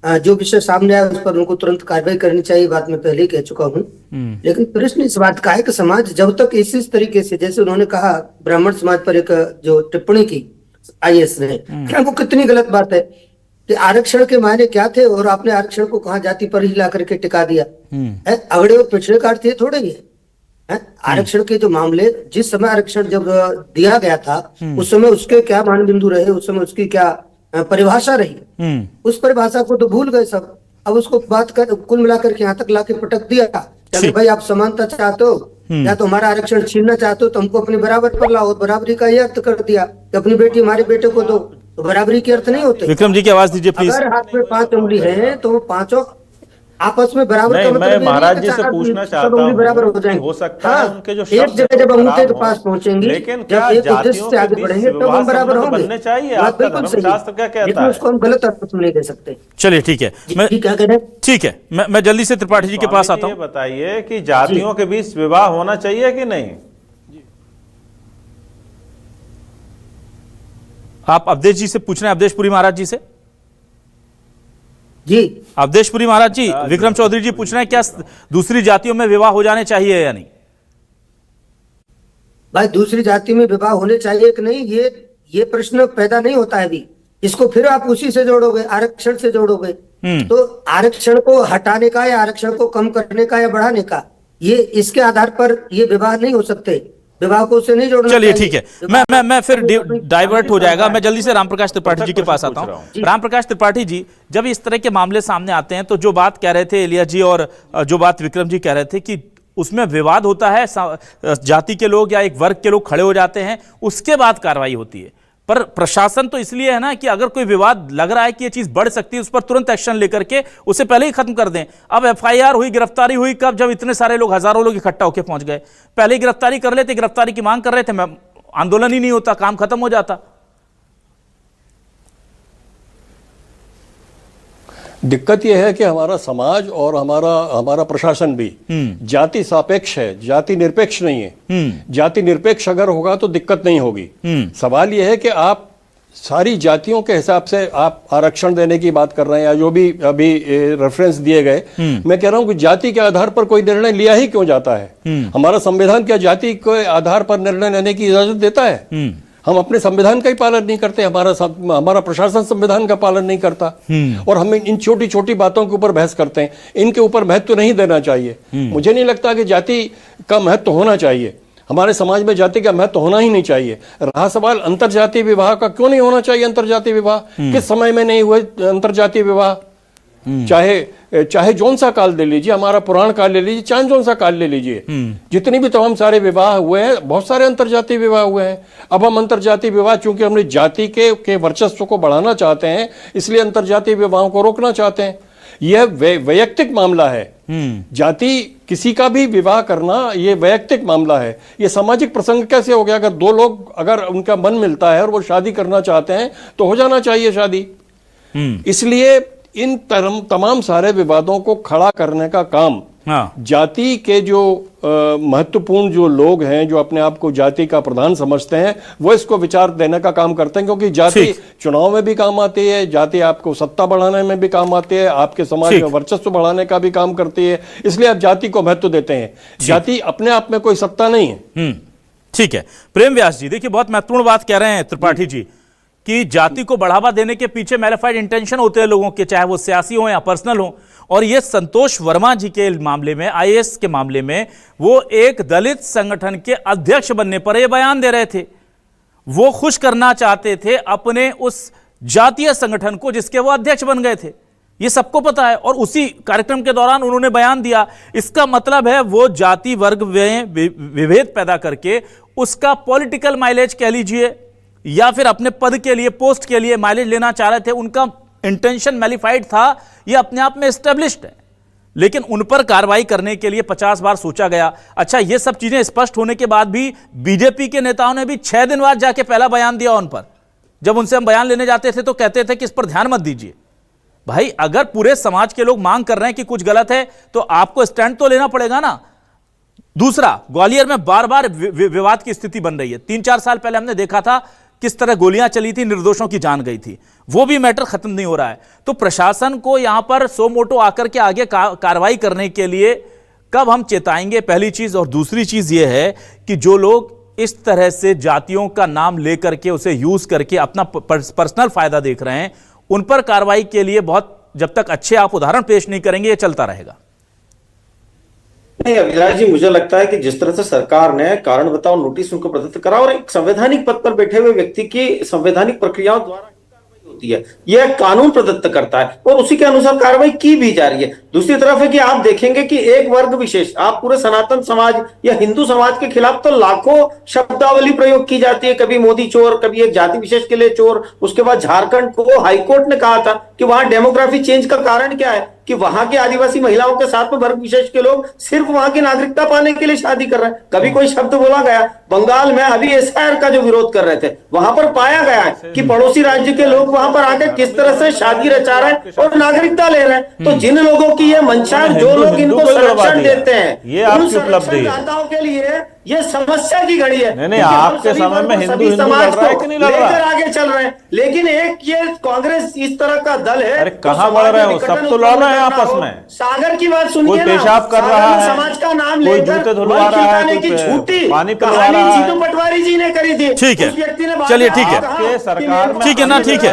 जो विषय सामने आया उस पर उनको तुरंत कार्रवाई करनी चाहिए, बात मैं पहले ही कह चुका हूँ। लेकिन प्रश्न इस बात का है कि समाज जब तक इस तरीके से, जैसे उन्होंने कहा ब्राह्मण समाज पर एक जो टिप्पणी की IAS ने, क्या वो कितनी गलत बात है कि आरक्षण के मायने क्या थे और आपने आरक्षण को कहाँ जाति पर ही ला करके टिका दिया है। अगड़े और पिछड़े का अर्थ ये थोड़े ही है। आरक्षण के जो मामले, जिस समय आरक्षण जब दिया गया था उस समय उसके क्या मान बिंदु रहे, उस समय उसकी क्या परिभाषा रही, उस परिभाषा को तो भूल गए सब। अब उसको बात कर कुल मिलाकर के यहाँ तक लाके पटक दिया कि भाई आप समानता चाहते हो या तो हमारा आरक्षण छीनना चाहते हो तो हमको अपने बराबर पर लाओ। बराबरी का ये अर्थ कर दिया कि अपनी बेटी हमारे बेटे को दो, तो बराबरी के अर्थ नहीं होते। विक्रम जी की आवाज दीजिए प्लीज। अगर हाथ में 5 उंगली है तो वो पांचों आपस में बराबर नहीं, का मतलब मैं ये नहीं महाराज कि जी से चार पूछना सब चाहता उंगली बराबर हूं हो जाएंगे। हो सकता है उनके जो एक शब्द जगह जब अंगूठे के खराब पास हों, पहुंचेंगे, लेकिन जब क्या एक उद्देश्य जातियों से के आगे बीच बढ़ेंगे तब विवाह हम बराबर संबंध होंगे। बनने चाहिए? बात आपका बिल्कुल सही है, धर्मशास्त्र क्या कहता लेकिन है? उसको हम गलत अर्थ में नहीं दे सकते। चलिए ठीक है, क्या कह रहे हैं? ठीक है, मैं जल्दी से त्रिपाठी जी के पास आता हूं। बताइए कि जातियों के बीच विवाह होना चाहिए कि नहीं? आप अवधेश जी से पूछ रहे हैं, अवधेश पुरी महाराज जी से? जी अवधेश पुरी महाराज जी, विक्रम चौधरी जी पूछ रहे हैं क्या दूसरी जातियों में विवाह हो जाने चाहिए या नहीं? भाई, दूसरी जाति में विवाह होने चाहिए कि नहीं, ये प्रश्न पैदा नहीं होता है अभी। इसको फिर आप उसी से जोड़ोगे, आरक्षण से जोड़ोगे। तो आरक्षण को हटाने का या आरक्षण को कम करने का या बढ़ाने का, ये इसके आधार पर ये विवाह नहीं हो सकते। विवाह को उससे नहीं जोड़ना। चलिए ठीक है, मैं फिर डाइवर्ट हो जाएगा। मैं जल्दी से रामप्रकाश त्रिपाठी जी के पास आता हूं। रामप्रकाश त्रिपाठी जी, जब इस तरह के मामले सामने आते हैं तो जो बात कह रहे थे इलिया जी और जो बात विक्रम जी कह रहे थे कि उसमें विवाद होता है, जाति के लोग या एक वर्ग के लोग खड़े हो जाते हैं, उसके बाद कार्रवाई होती है। पर प्रशासन तो इसलिए है ना कि अगर कोई विवाद लग रहा है कि ये चीज बढ़ सकती है, उस पर तुरंत एक्शन लेकर के उसे पहले ही खत्म कर दें। अब FIR हुई, गिरफ्तारी हुई कब? जब इतने सारे लोग, हजारों लोग इकट्ठा होकर पहुंच गए। पहले ही गिरफ्तारी कर लेते, गिरफ्तारी की मांग कर रहे थे, आंदोलन ही नहीं होता, काम खत्म हो जाता। दिक्कत यह है कि हमारा समाज और हमारा प्रशासन भी जाति सापेक्ष है, जाति निरपेक्ष नहीं है। जाति निरपेक्ष अगर होगा तो दिक्कत नहीं होगी। सवाल यह है कि आप सारी जातियों के हिसाब से आप आरक्षण देने की बात कर रहे हैं या जो भी अभी रेफरेंस दिए गए। मैं कह रहा हूं कि जाति के आधार पर कोई निर्णय लिया ही क्यों जाता है? हमारा संविधान क्या जाति के आधार पर निर्णय लेने की इजाजत देता है? हम अपने संविधान का ही पालन नहीं करते, हमारा प्रशासन संविधान का पालन नहीं करता, और हम इन छोटी छोटी बातों के ऊपर बहस करते हैं। इनके ऊपर महत्व नहीं देना चाहिए। मुझे नहीं लगता कि जाति का महत्व होना चाहिए। हमारे समाज में जाति का महत्व होना ही नहीं चाहिए। रहा सवाल अंतरजातीय विवाह का, क्यों नहीं होना चाहिए अंतरजातीय विवाह? किस समय में नहीं हुए अंतरजातीय विवाह? चाहे जौन सा काल ले लीजिए, हमारा पुराण काल ले लीजिए, चाहे जौन सा काल ले लीजिए, जितनी भी तमाम सारे विवाह हुए हैं, बहुत सारे अंतरजातीय विवाह हुए हैं। अब हम अंतरजातीय विवाह, चूंकि हमने जाति के वर्चस्व को बढ़ाना चाहते हैं, इसलिए अंतरजातीय विवाहों को रोकना चाहते हैं। यह वैयक्तिक मामला है। जाति किसी का भी विवाह करना यह वैयक्तिक मामला है। यह सामाजिक प्रसंग कैसे हो गया? अगर दो लोग, अगर उनका मन मिलता है और वो शादी करना चाहते हैं तो हो जाना चाहिए शादी। इसलिए इन तमाम सारे विवादों को खड़ा करने का काम जाति के जो महत्वपूर्ण जो लोग हैं, जो अपने आप को जाति का प्रधान समझते हैं, वो इसको विचार देने का काम करते हैं। क्योंकि जाति चुनाव में भी काम आती है, जाति आपको सत्ता बढ़ाने में भी काम आती है, आपके समाज में वर्चस्व बढ़ाने का भी काम करती है। इसलिए आप जाति को महत्व देते हैं। जाति अपने आप में कोई सत्ता नहीं है। ठीक है, प्रेम व्यास जी, देखिए बहुत महत्वपूर्ण बात कह रहे हैं त्रिपाठी जी कि जाति को बढ़ावा देने के पीछे मैलिफाइड इंटेंशन होते हैं लोगों के, चाहे वो सियासी हो या पर्सनल हो। और ये संतोष वर्मा जी के मामले में, IAS के मामले में, वो एक दलित संगठन के अध्यक्ष बनने पर ये बयान दे रहे थे। वो खुश करना चाहते थे अपने उस जातीय संगठन को जिसके वो अध्यक्ष बन गए थे, ये सबको पता है। और उसी कार्यक्रम के दौरान उन्होंने बयान दिया। इसका मतलब है वो जाति वर्ग में विभेद पैदा करके उसका पॉलिटिकल माइलेज कह लीजिए या फिर अपने पद के लिए, पोस्ट के लिए माइलेज लेना चाह रहे थे। उनका इंटेंशन मैलिफाइड था, यह अपने आप में एस्टेब्लिश्ड है। लेकिन उन पर कार्रवाई करने के लिए 50 बार सोचा गया। अच्छा, ये सब चीजें स्पष्ट होने के बाद भी बीजेपी के नेताओं ने भी 6 दिन बाद जाके पहला बयान दिया उन पर। जब उनसे हम बयान लेने जाते थे तो कहते थे कि इस पर ध्यान मत दीजिए। भाई अगर पूरे समाज के लोग मांग कर रहे हैं कि कुछ गलत है तो आपको स्टैंड तो लेना पड़ेगा ना। दूसरा, ग्वालियर में बार बार विवाद की स्थिति बन रही है। 3-4 साल पहले हमने देखा था किस तरह गोलियां चली थी, निर्दोषों की जान गई थी, वो भी मैटर खत्म नहीं हो रहा है। तो प्रशासन को यहां पर सो मोटो आकर के आगे कार्रवाई करने के लिए कब हम चेताएंगे, पहली चीज। और दूसरी चीज यह है कि जो लोग इस तरह से जातियों का नाम लेकर के उसे यूज करके अपना पर्सनल फायदा देख रहे हैं, उन पर कार्रवाई के लिए बहुत जब तक अच्छे आप उदाहरण पेश नहीं करेंगे ये चलता रहेगा। नहीं अभिलाष जी, मुझे लगता है कि जिस तरह से सरकार ने कारण बताओ नोटिस उनको प्रदत्त करा और एक संवैधानिक पद पर बैठे हुए व्यक्ति की संवैधानिक प्रक्रियाओं द्वारा होती है, यह कानून प्रदत्त करता है और उसी के अनुसार कार्रवाई की भी जा रही है। दूसरी तरफ है कि आप देखेंगे कि एक वर्ग विशेष, आप पूरे सनातन समाज या हिंदू समाज के खिलाफ तो लाखों शब्दावली प्रयोग की जाती है, कभी मोदी चोर, कभी एक जाति विशेष के लिए चोर। उसके बाद झारखंड को हाईकोर्ट ने कहा था कि वहां डेमोग्राफी चेंज का कारण क्या है कि वहां के आदिवासी महिलाओं के साथ में वर्ग विशेष के लोग सिर्फ वहां की नागरिकता पाने के लिए शादी कर रहे हैं। कभी कोई शब्द बोला गया बंगाल में अभी एसआईआर का जो विरोध कर रहे थे, वहां पर पाया गया है कि पड़ोसी राज्य के लोग वहां पर आकर किस तरह से शादी रचा रहे हैं और नागरिकता ले रहे हैं। तो जिन लोगों की ये मंशा, जो लोग इनको संरक्षण देते हैं, ये आपकी उपलब्धि है। दाताओं के लिए ये समस्या की घड़ी है। नहीं, आपके समय में हिंदू लड़ रहा है कि नहीं लड़ रहा? लेकर आगे चल रहे हैं, लेकिन एक ये कांग्रेस इस तरह का दल है। अरे कहाँ बढ़ रहे हो, सब तो लड़ रहे हैं आपस में। सागर की बात सुनिए, कोई पेशाब कर रहा है, समाज का नाम कोई लेकर जूते धुलवा रहा है, की झूठी पानी पिलवा रहा है। जीतू पटवारी जी ने करी थी। ठीक है, उस व्यक्ति ने चलिए ठीक है, सरकार ठीक है ना, ठीक है,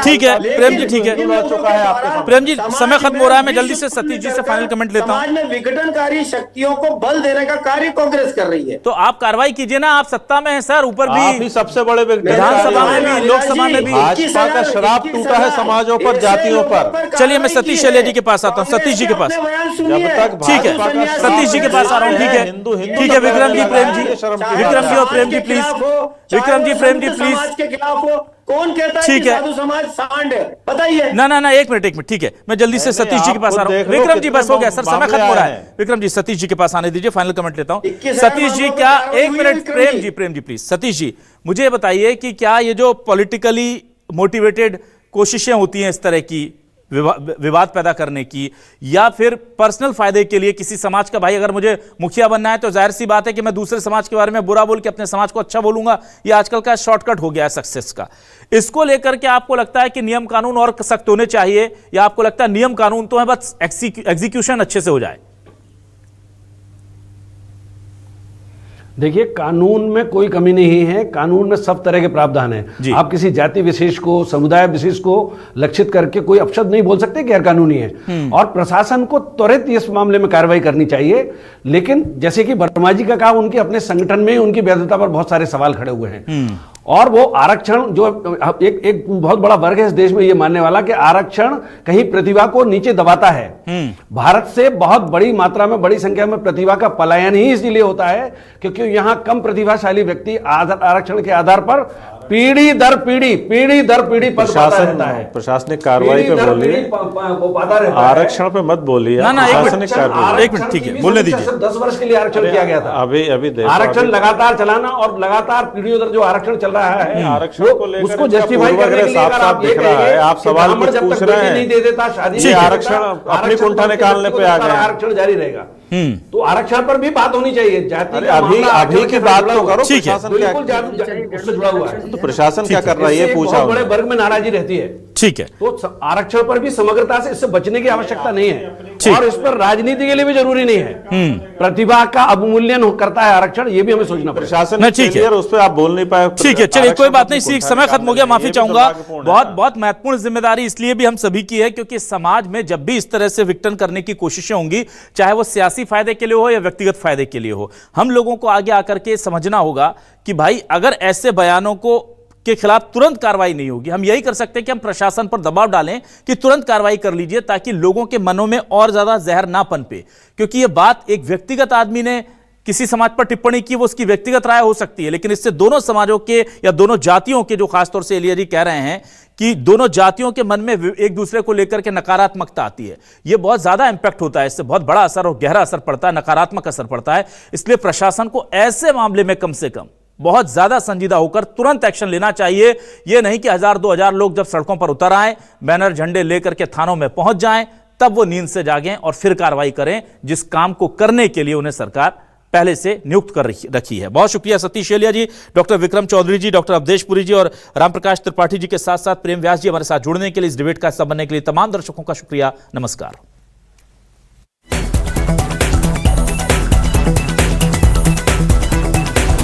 ठीक है प्रेम जी, ठीक है प्रेम जी, समय खत्म हो रहा है। मैं जल्दी से सतीश जी से फाइनल कमेंट लेता हूं। समाज में विघटनकारी शक्तियों को बल देने का कार्य कांग्रेस कर रही है। तो आप कार्रवाई कीजिए ना, आप सत्ता में हैं सर, ऊपर आप भी ही सबसे बड़े विधानसभा में भी, लोकसभा में भी। भाजपा का शराब टूटा है समाजों पर, जातियों पर। चलिए मैं सतीश शैलिया जी के पास आता हूँ, सतीश जी के पास। जब तक ठीक है, सतीश जी के पास आ रहा हूँ। ठीक है, ठीक है, विक्रम जी, प्रेम जी, विक्रम जी और प्रेम जी प्लीज, विक्रम जी, प्रेम जी प्लीज। के खिलाफ हो, कौन कहता है कि साधु समाज सांड है? बताइए ना, एक मिनट, ठीक है, मैं जल्दी से सतीश जी के पास आ रहा हूँ। विक्रम जी बस हो गया सर, समय खत्म हो रहा है। विक्रम जी, सतीश जी के पास आने दीजिए, फाइनल कमेंट लेता हूँ। सतीश जी क्या, एक मिनट, प्रेम जी प्लीज। सतीश जी मुझे बताइए कि क्या ये जो पॉलिटिकली मोटिवेटेड कोशिशें होती हैं इस तरह की विवाद पैदा करने की, या फिर पर्सनल फायदे के लिए किसी समाज का, भाई अगर मुझे मुखिया बनना है तो जाहिर सी बात है कि मैं दूसरे समाज के बारे में बुरा बोल के अपने समाज को अच्छा बोलूंगा, ये आजकल का शॉर्टकट हो गया है सक्सेस का। इसको लेकर के आपको लगता है कि नियम कानून और सख्त होने चाहिए, या आपको लगता है नियम कानून तो है, बस एग्जीक्यूशन अच्छे से हो जाए? देखिए, कानून में कोई कमी नहीं है, कानून में सब तरह के प्रावधान हैं। आप किसी जाति विशेष को, समुदाय विशेष को लक्षित करके कोई अपशब्द नहीं बोल सकते गैर कानूनी है। और प्रशासन को त्वरित इस मामले में कार्रवाई करनी चाहिए। लेकिन जैसे कि वर्मा जी का कहा, उनके अपने संगठन में उनकी वैधता पर बहुत सारे सवाल खड़े हुए हैं। और वो आरक्षण जो एक बहुत बड़ा वर्ग है इस देश में ये मानने वाला कि आरक्षण कहीं प्रतिभा को नीचे दबाता है। भारत से बहुत बड़ी मात्रा में, बड़ी संख्या में प्रतिभा का पलायन ही इसलिए होता है क्योंकि यहां कम प्रतिभाशाली व्यक्ति आरक्षण के आधार पर पीढ़ी दर पीढ़ी पद पाता रहता है। प्रशासनिक कार्रवाई पे बोलिए, आरक्षण पे मत बोलिए। एक मिनट, ठीक है, बोलने दीजिए। 10 वर्ष के लिए आरक्षण किया गया था। अभी आरक्षण लगातार चलाना और लगातार पीढ़ियों दर जो आरक्षण चल रहा है, आरक्षण को लेकर उसको जस्टिफाई करने के लिए साफ दिख रहा है। आप सवाल कुछ पूछ रहे हैं, नहीं दे देता, शादी आरक्षण अपनी कुंठा निकालने पे आ गए, आरक्षण जारी रहेगा। तो आरक्षण पर भी बात होनी चाहिए। जाति अभी की बात तो करो, ठीक है, उससे जुड़ा हुआ है। तो प्रशासन क्या कर रहा है ये पूछा, बड़े वर्ग में नाराजगी रहती है। ठीक है, तो आरक्षण पर भी समग्रता से इससे बचने की आवश्यकता नहीं है, और इस पर राजनीति के लिए भी जरूरी नहीं है। प्रतिभा का अवमूल्यन करता है आरक्षण, ये भी हमें सोचना पड़ेगा। प्रशासन ठीक है, उस पर आप बोल नहीं पाए। ठीक है, चलिए कोई बात नहीं, समय खत्म हो गया, माफी चाहूंगा। बहुत महत्वपूर्ण जिम्मेदारी इसलिए भी हम सभी की है क्योंकि समाज में जब भी इस तरह से विघटन करने की कोशिशें होंगी, चाहे वो सियासी फायदे के लिए हो या व्यक्तिगत फायदे के लिए हो, हम लोगों को आगे आकर के समझना होगा कि भाई अगर ऐसे बयानों को के खिलाफ तुरंत कार्रवाई नहीं होगी, हम यही कर सकते हैं कि हम प्रशासन पर दबाव डालें कि तुरंत कार्रवाई कर लीजिए, ताकि लोगों के मनों में और ज्यादा जहर ना पनपे। क्योंकि यह बात एक व्यक्तिगत आदमी ने किसी समाज पर टिप्पणी की, वो उसकी व्यक्तिगत राय हो सकती है, लेकिन इससे दोनों समाजों के या दोनों जातियों के, जो खासतौर से एलिया जी कह रहे हैं कि दोनों जातियों के मन में एक दूसरे को लेकर के नकारात्मकता आती है, यह बहुत ज्यादा इंपैक्ट होता है, इससे बहुत बड़ा असर और गहरा असर पड़ता है, नकारात्मक असर पड़ता है। इसलिए प्रशासन को ऐसे मामले में कम से कम बहुत ज्यादा संजीदा होकर तुरंत एक्शन लेना चाहिए। यह नहीं कि 1000-2000 लोग जब सड़कों पर उतर आए, बैनर झंडे लेकर के थानों में पहुंच जाएं, तब वो नींद से जागें और फिर कार्रवाई करें, जिस काम को करने के लिए उन्हें सरकार पहले से नियुक्त कर रखी है। बहुत शुक्रिया सतीश एलिया जी, डॉक्टर विक्रम चौधरी जी, डॉक्टर अवधेश पुरी जी और रामप्रकाश त्रिपाठी जी के साथ साथ प्रेम व्यास जी हमारे साथ जुड़ने के लिए, इस डिबेट का हिस्सा बनने के लिए तमाम दर्शकों का शुक्रिया। नमस्कार।